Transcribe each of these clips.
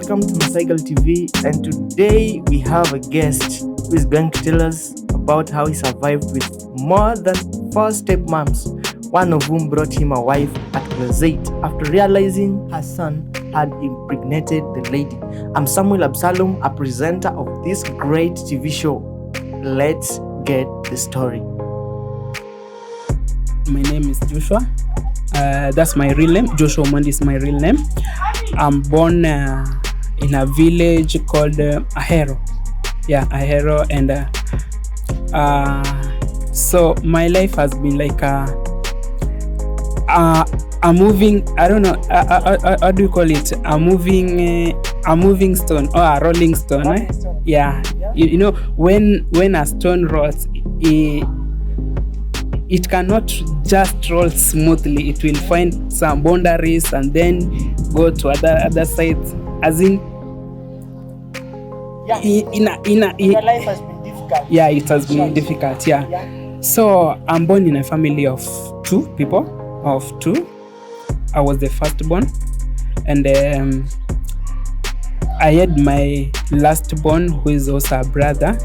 welcome to MAASAIGAL TV, and today we have a guest who is going to tell us about how he survived with more than 4 stepmoms, one of whom brought him a wife at class 8 after realizing her son had impregnated the lady. I'm Samuel Absalom, a presenter of this great TV show. Let's get the story. My name is Joshua. That's my real name. Joshua Mandi is my real name. I'm born in a village called Ahero. Yeah, Ahero. And so my life has been like a moving, I don't know, how do you call it? A moving stone or a rolling stone. Rolling stone. Yeah. You know, when a stone rolls, it cannot just roll smoothly. It will find some boundaries and then go to other sides. As in, Yeah, your life has been difficult. Yeah, it has been difficult. Yeah. So I'm born in a family of 2 people. I was the firstborn, and I had my last born, who is also a brother.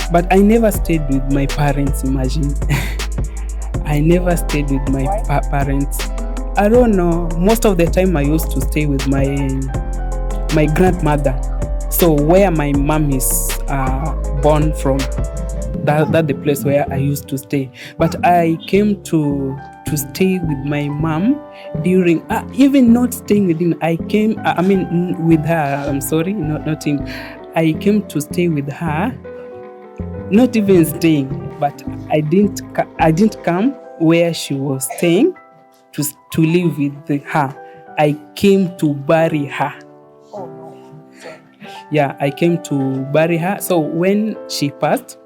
But I never stayed with my parents. Imagine. I never stayed with my parents. I don't know. Most of the time I used to stay with my grandmother. So where my mom is born from, that's the place where I used to stay. But I came to stay with my mom during, even not staying with him. With her. I'm sorry, not him. I came to stay with her. Not even staying, but I didn't come where she was staying to live with her. I came to bury her. Oh no. Yeah, I came to bury her. So when she passed,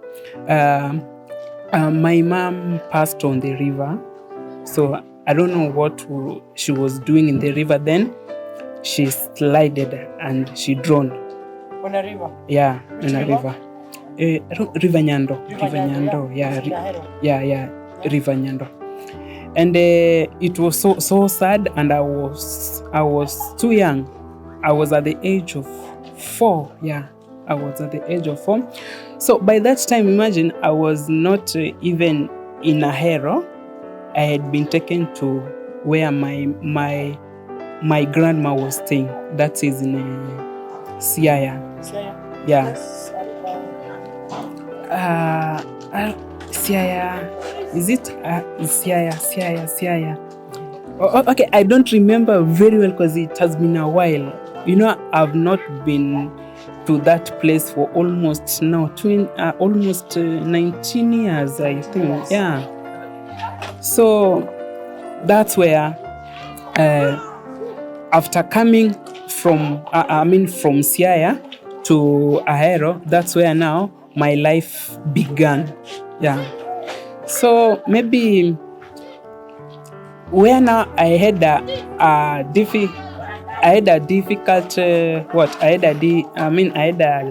my mom passed on the river. So I don't know what she was doing in the river then. She slided and she drowned. On a river? Yeah, Which in a river. River Nyando. Yeah, River Nyando. And it was so sad, and I was too young. I was at the age of 4. Yeah, I was at the age of 4. So by that time, imagine, I was not even in Ahero. I had been taken to where my grandma was staying. That is in Siaya. Yeah. Siaya. Is it Siaya? Oh, okay, I don't remember very well because it has been a while. You know, I've not been to that place for almost 19 years, I think. Yeah. So that's where, after coming from Siaya to Ahero, that's where now my life began. Yeah. So maybe where now I had a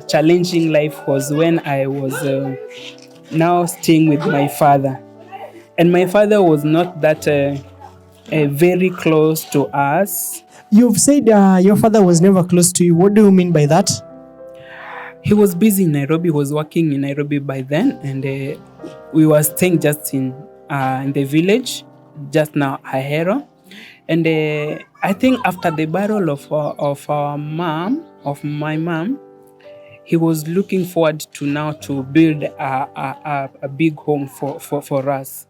challenging life was when I was now staying with my father. And my father was not that very close to us. You've said your father was never close to you. What do you mean by that? He was busy in Nairobi. He was working in Nairobi by then, and we were staying just in the village, just now Ahero. And I think after the burial of my mom, he was looking forward to build a big home for us.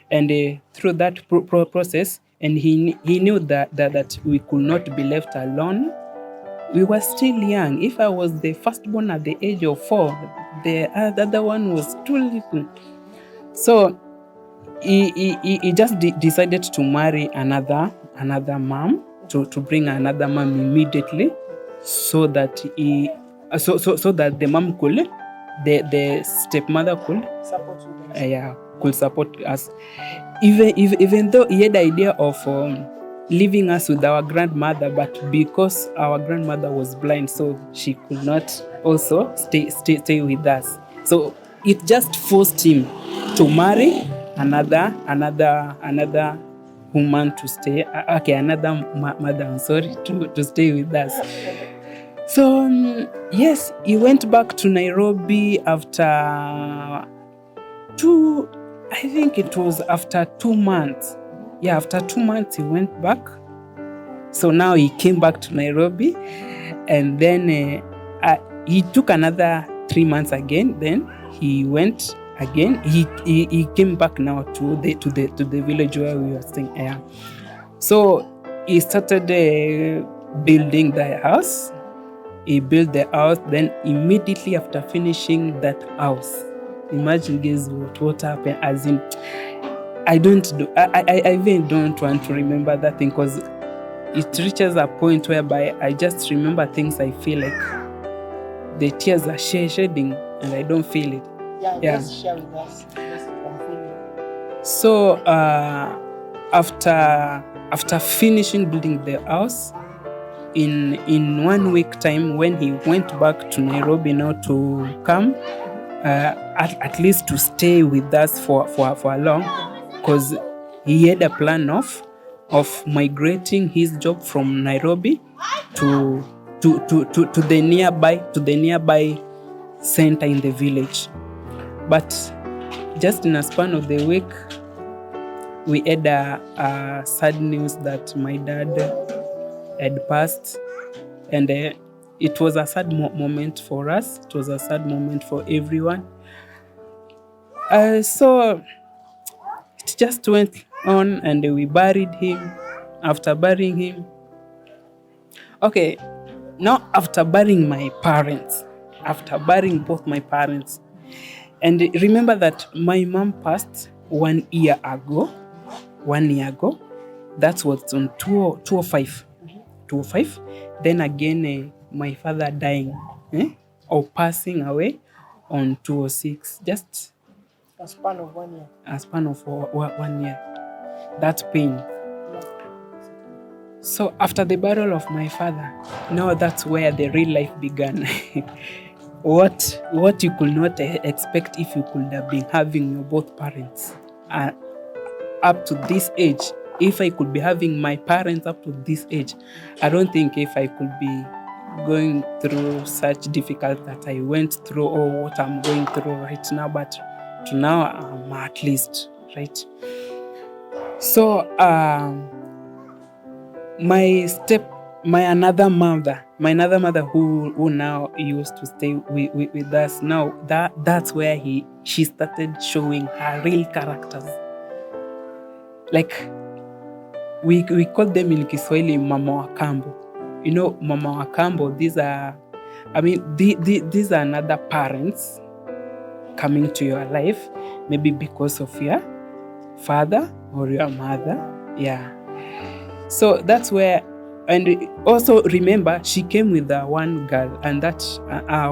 And through that process, and he knew that we could not be left alone. We were still young. If I was the firstborn at the age of 4, the other one was too little. So he just decided to marry another mom, to bring another mom immediately, so that so that the mom could, the stepmother could support us. Even though he had the idea of leaving us with our grandmother, but because our grandmother was blind, so she could not also stay with us. So it just forced him to marry another woman to stay. Another mother, I'm sorry, to stay with us. So yes, he went back to Nairobi after I think it was after 2 months. Yeah, after 2 months he went back. So now he came back to Nairobi, and then he took another 3 months again. Then he went again. He came back now to the village where we were staying. Yeah. So he started building the house. He built the house. Then immediately after finishing that house, imagine guys what happened. As in, I even don't want to remember that thing, because it reaches a point whereby I just remember things. I feel like the tears are shedding, and I don't feel it. Yeah. Just share with us. So after finishing building the house, in 1 week time, when he went back to Nairobi now to come, at least to stay with us for a long, because he had a plan of migrating his job from Nairobi to the nearby center in the village. But just in a span of the week, we had a sad news that my dad had passed, and it was a sad moment for us. It was a sad moment for everyone. So it just went on, and we buried him. After burying him, okay, now after burying my parents, after burying both my parents, and remember that my mom passed 1 year ago. 1 year ago, that was on 205. 205. Then again, my father dying or passing away on 206. Just a span of 1 year. A span of 1 year. That pain. So after the burial of my father, now that's where the real life began. What you could not expect if you could have been having your both parents up to this age. If I could be having my parents up to this age, I don't think if I could be going through such difficult that I went through, or what I'm going through right now. But to now, I'm at least, right? So my another mother who now used to stay with us, now that's where she started showing her real characters. Like we call them in Kiswahili Mama wa Kambo. You know, Mama wa Kambo, these are another parents coming to your life, maybe because of your father or your mother. Yeah. So that's where, and also remember, she came with one girl, and that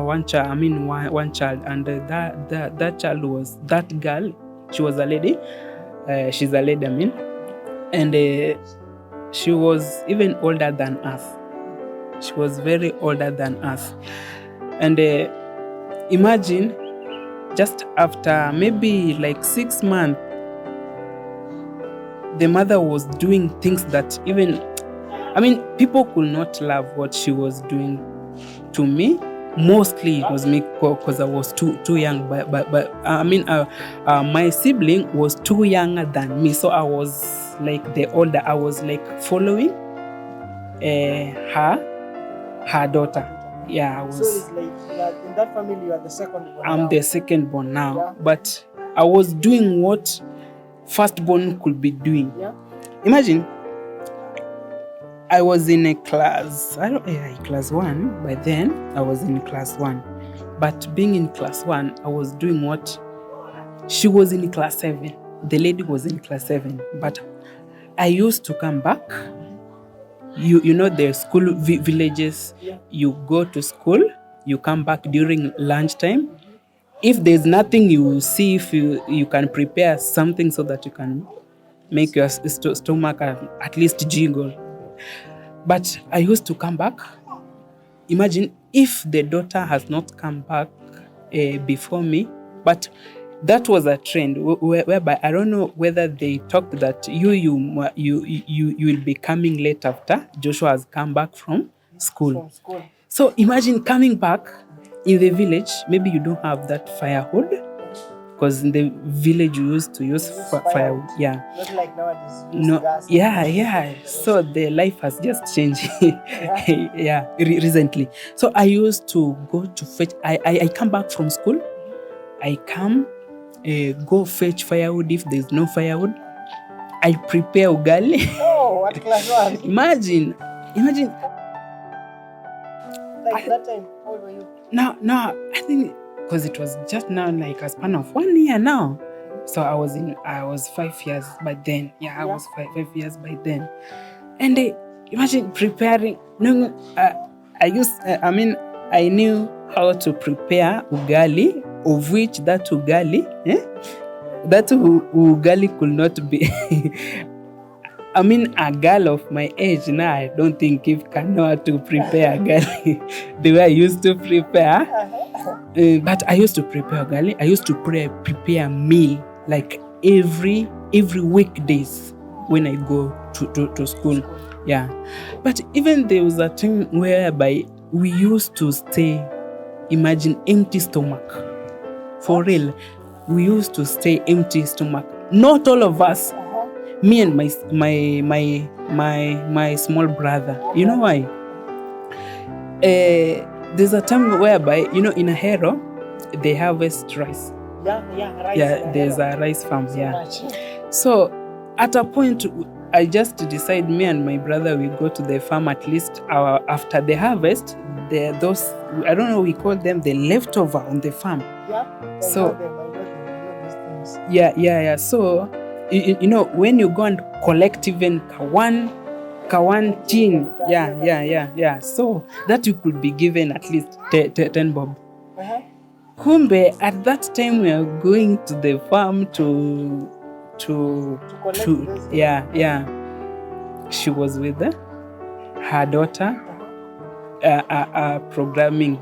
one child, one child, and that child was that girl. She was a lady. She's a lady, and she was even older than us. She was very older than us. And imagine, just after maybe like 6 months, the mother was doing things that even, people could not love what she was doing to me. Mostly it was me, because I was too young. But my sibling was too younger than me, so I was like the older. I was like following her daughter. Yeah, I was. So it's like in that family you are the second born. I'm the second born now, yeah. But I was doing what firstborn could be doing. Yeah. Imagine, I was in a class, class 1. By then, I was in class 1. But being in class 1, I was doing what? She was in class 7. The lady was in class 7. But I used to come back. You know the school villages. Yeah. You go to school, you come back during lunchtime. If there's nothing, you will see if you can prepare something so that you can make your stomach at least jiggle. But I used to come back. Imagine if the daughter has not come back before me. But that was a trend whereby I don't know whether they talked that you will be coming late after Joshua has come back from school. So imagine coming back in the village. Maybe you don't have that firewood, because in the village you used to use firewood. Yeah. Not like nowadays. No. Gas. Yeah. So the life has just changed. Yeah. Recently. So I used to go to fetch. I come back from school. I come, go fetch firewood. If there's no firewood, I prepare ugali. Oh, what class one? Imagine. Like that time, how old were you? Now, I think because it was just now like a span of 1 year now. So I was 5 years by then. Yeah, I was 5 years by then. And imagine preparing. I knew how to prepare ugali, of which that ugali, ugali could not be. I mean, a girl of my age now, I don't think if can know how to prepare ugali the way I used to prepare. But I used to prepare ugali. I used to prepare meal like every weekdays when I go to school. Yeah. But even there was a time whereby we used to stay, imagine, empty stomach. For real. We used to stay empty stomach. Not all of us. Me and my small brother. You know why? There's a time whereby, in Ahero, they harvest rice. Rice. Yeah, there's a rice farm. Yeah. So at a point, I just decide, me and my brother, we go to the farm at least after the harvest. Those, I don't know, we call them the leftover on the farm. Yeah. So I know these things. Yeah. So when you go and collect even kawan tin, yeah. So that you could be given at least 10 bob. Kumbe, at that time we are going to the farm to collect this. Yeah. She was with her daughter, programming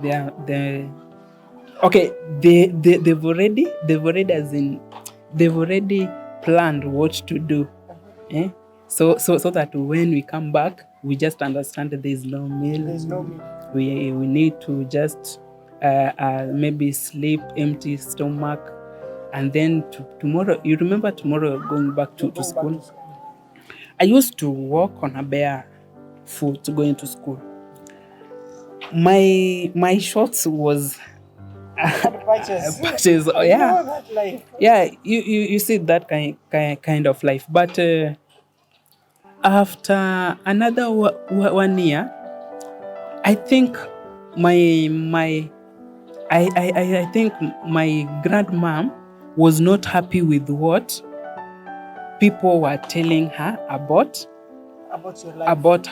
okay, they've already planned what to do. So that when we come back, we just understand that there's no meal. We need to just maybe sleep, empty stomach, and then tomorrow. You remember tomorrow going back to school? I used to walk on a bare foot going to school. My shorts was patches. Oh, yeah. Yeah, you see that kind of life. But after another 1 year, I think I think my grandmom was not happy with what people were telling her about your life. about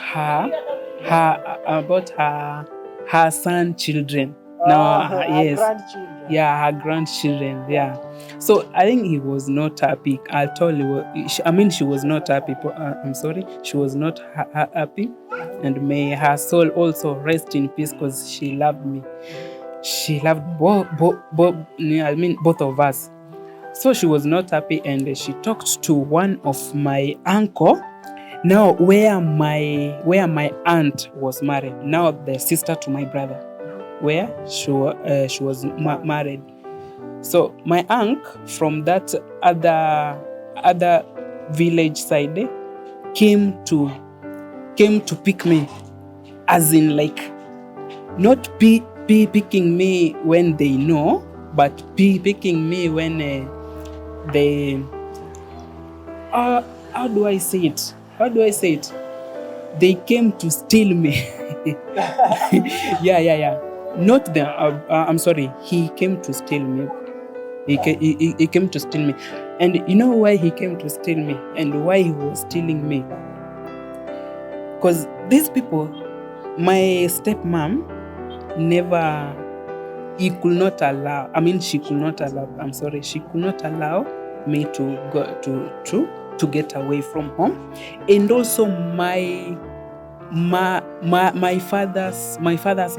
her son children. Yes. Grandchildren. Yeah, her grandchildren. Yeah. So I think he was not happy. I told you. She was not happy. I'm sorry. She was not happy. And may her soul also rest in peace, because she loved me. She loved both of us. So she was not happy, and she talked to one of my uncle. Now, where my aunt was married. Now, the sister to my brother, where she was married. So my uncle from that other village side came to pick me, as in like not picking me when they know, but picking me when they how do I say it? They came to steal me. Yeah. Not the. I'm sorry. He came to steal me. He came to steal me, and you know why he came to steal me, and why he was stealing me? Because these people, my stepmom, she could not allow me to go to get away from home, and also my father's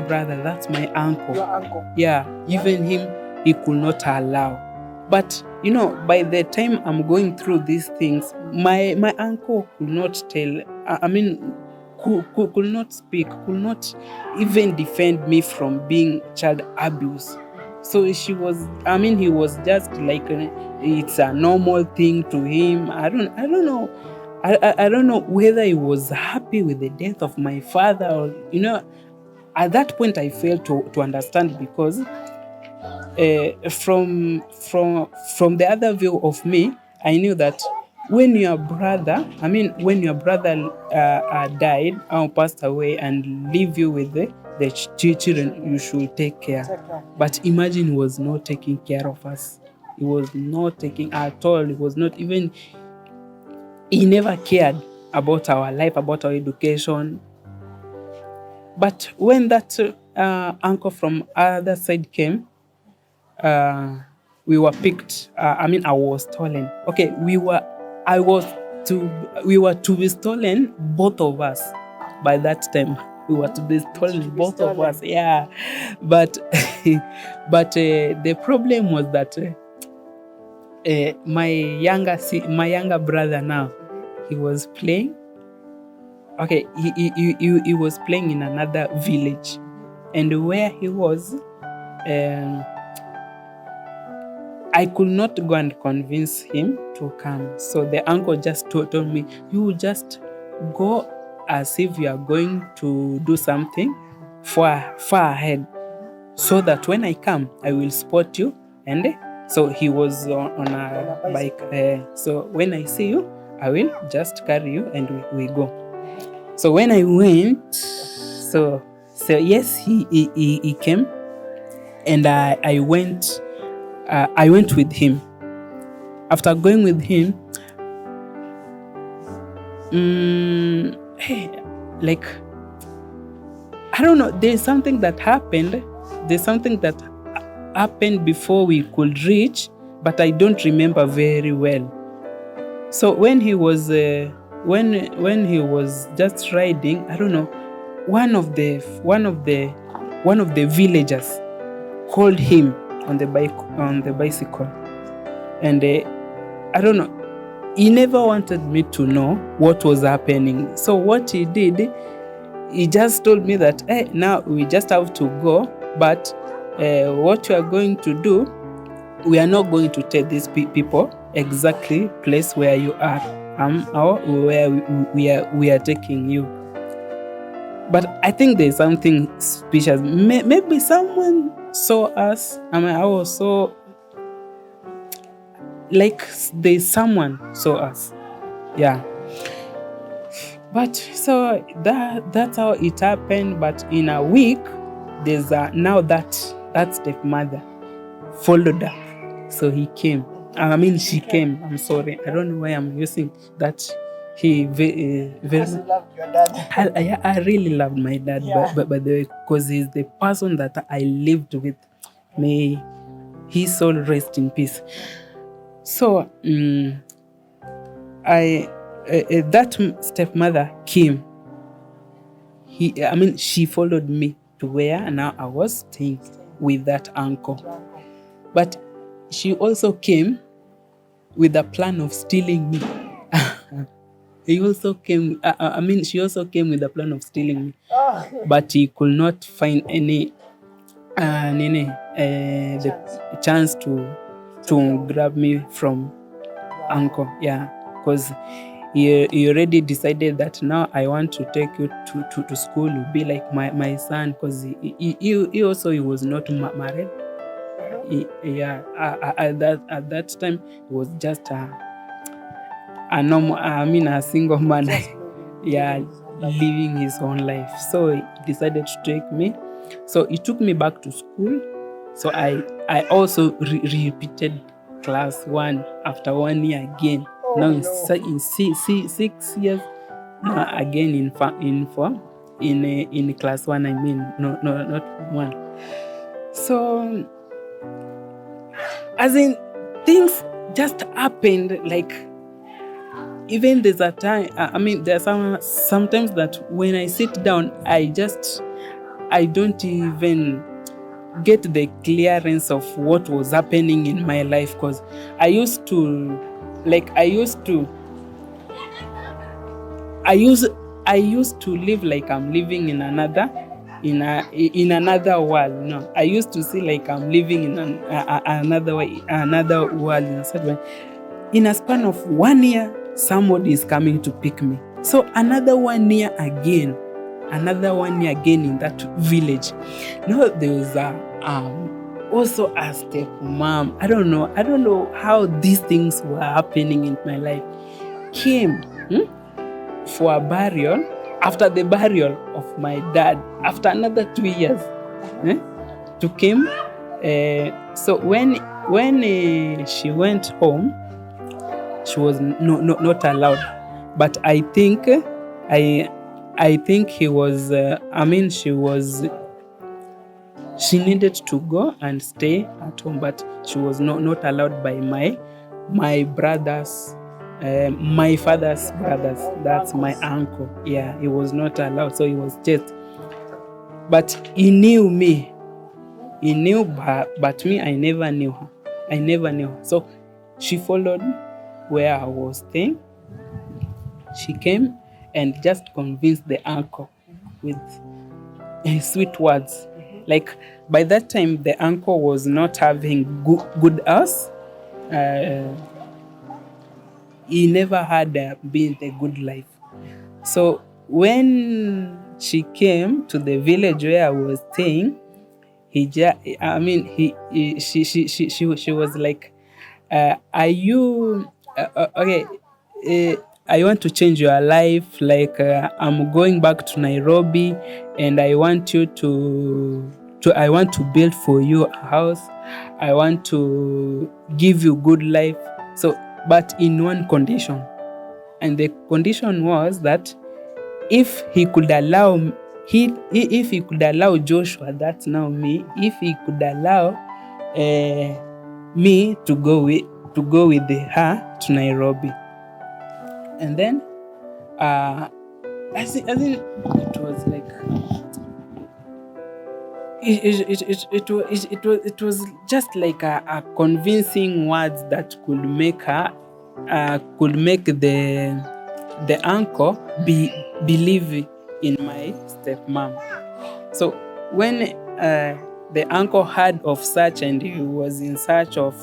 brother, that's my uncle. Your uncle. Yeah, even him, he could not allow. But by the time I'm going through these things, my uncle could not tell. could not speak, could not even defend me from being child abuse. So he was just like it's a normal thing to him. I don't know. I don't know whether he was happy with the death of my father, or at that point I failed to understand, because from the other view of me, I knew that when your brother died or passed away and leave you with the children, you should take care. But imagine, he was not taking care of us. He was not taking at all. He never cared about our life, about our education. But when that uncle from other side came, we were picked. I was stolen. Okay, we were to be stolen, both of us. By that time, we were to be stolen, both of us. Yeah, but the problem was that my younger brother now, he was playing. Okay, he was playing in another village, and where he was, I could not go and convince him to come. So the uncle just told me, you just go as if you are going to do something far ahead, so that when I come, I will spot you. And so he was on a bike. So when I see you, I will just carry you and we go. So when I went, so yes, he came, and I went with him. After going with him, like, I don't know, there's something that happened. There's something that happened before we could reach, but I don't remember very well. So when he was when he was just riding, I don't know, one of the villagers called him on the bicycle, and I don't know, he never wanted me to know what was happening. So what he did, he just told me that, hey, now we just have to go, but what you are going to do, we are not going to take these people exactly place where you are, or where we are taking you. But I think there's something suspicious. Maybe someone saw us. I was so, like, there's someone saw us. Yeah. But so that's how it happened. But in a week, there's now that stepmother followed up. So he came. She came. I'm sorry. I don't know why I'm using that. He very Because you loved your dad. I really loved my dad, Yeah. by the way, because he's the person that I lived with. May his soul rest in peace. So that stepmother came. She followed me to where now I was staying with that uncle. But she also came with a plan of stealing me. He also came. She also came with a plan of stealing me, but he could not find any the chance to grab me from uncle. Yeah, because he already decided that now I want to take you to school. You'll be like my son, because he also was not married. At that time he was just a normal, a single man. Yeah, living his own life. So he decided to take me. So he took me back to school. So I also repeated class 1 after 1 year again. Now in 6 years. Now again in class 1. No, not 1. So as in, things just happened. Like, even there's a time, there's sometimes that when I sit down, I don't even get the clearance of what was happening in my life, because I used I used to live like I'm living in another world. No, I used to see like I'm living in another world in a certain way. In a span of 1 year, somebody is coming to pick me. So another 1 year again in that village. No, there was also a step mom. I don't know how these things were happening in my life. Came for a burial, after the burial of my dad, after another 2 years, to came. So when she went home, she was not allowed. But I think he was. She needed to go and stay at home, but she was not allowed by my brothers. My father's brothers, that's my uncle. Yeah, he was not allowed, so he was just. But he knew me. He knew her, but me, I never knew her. So she followed where I was staying. She came and just convinced the uncle with sweet words. Like by that time, the uncle was not having good house. He never had been a good life. So when she came to the village where I was staying, she was like, "Are you okay? I want to change your life. Like I'm going back to Nairobi, and I want you to I want to build for you a house. I want to give you good life. So, but in one condition, and the condition was that if he could allow Joshua, that's now me, if he could allow me to go with her to Nairobi." And then I think it was like it was just like a convincing words that could make the uncle believe in my stepmom. So when the uncle heard of such, and he was in search of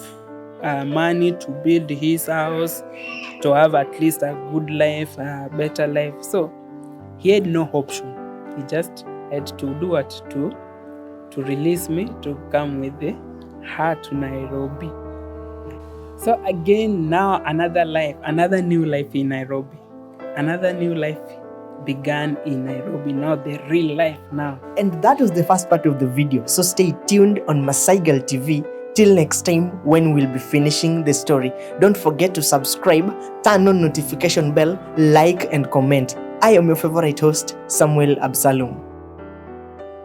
money to build his house, to have at least a good life, a better life, so he had no option. He just had to do what to release me to come with her to Nairobi. So again, now another new life in Nairobi. Another new life began in Nairobi, now the real life now. And that was the first part of the video. So stay tuned on MAASAIGAL TV. Till next time when we'll be finishing the story. Don't forget to subscribe, turn on notification bell, like and comment. I am your favorite host, Samuel Absalom.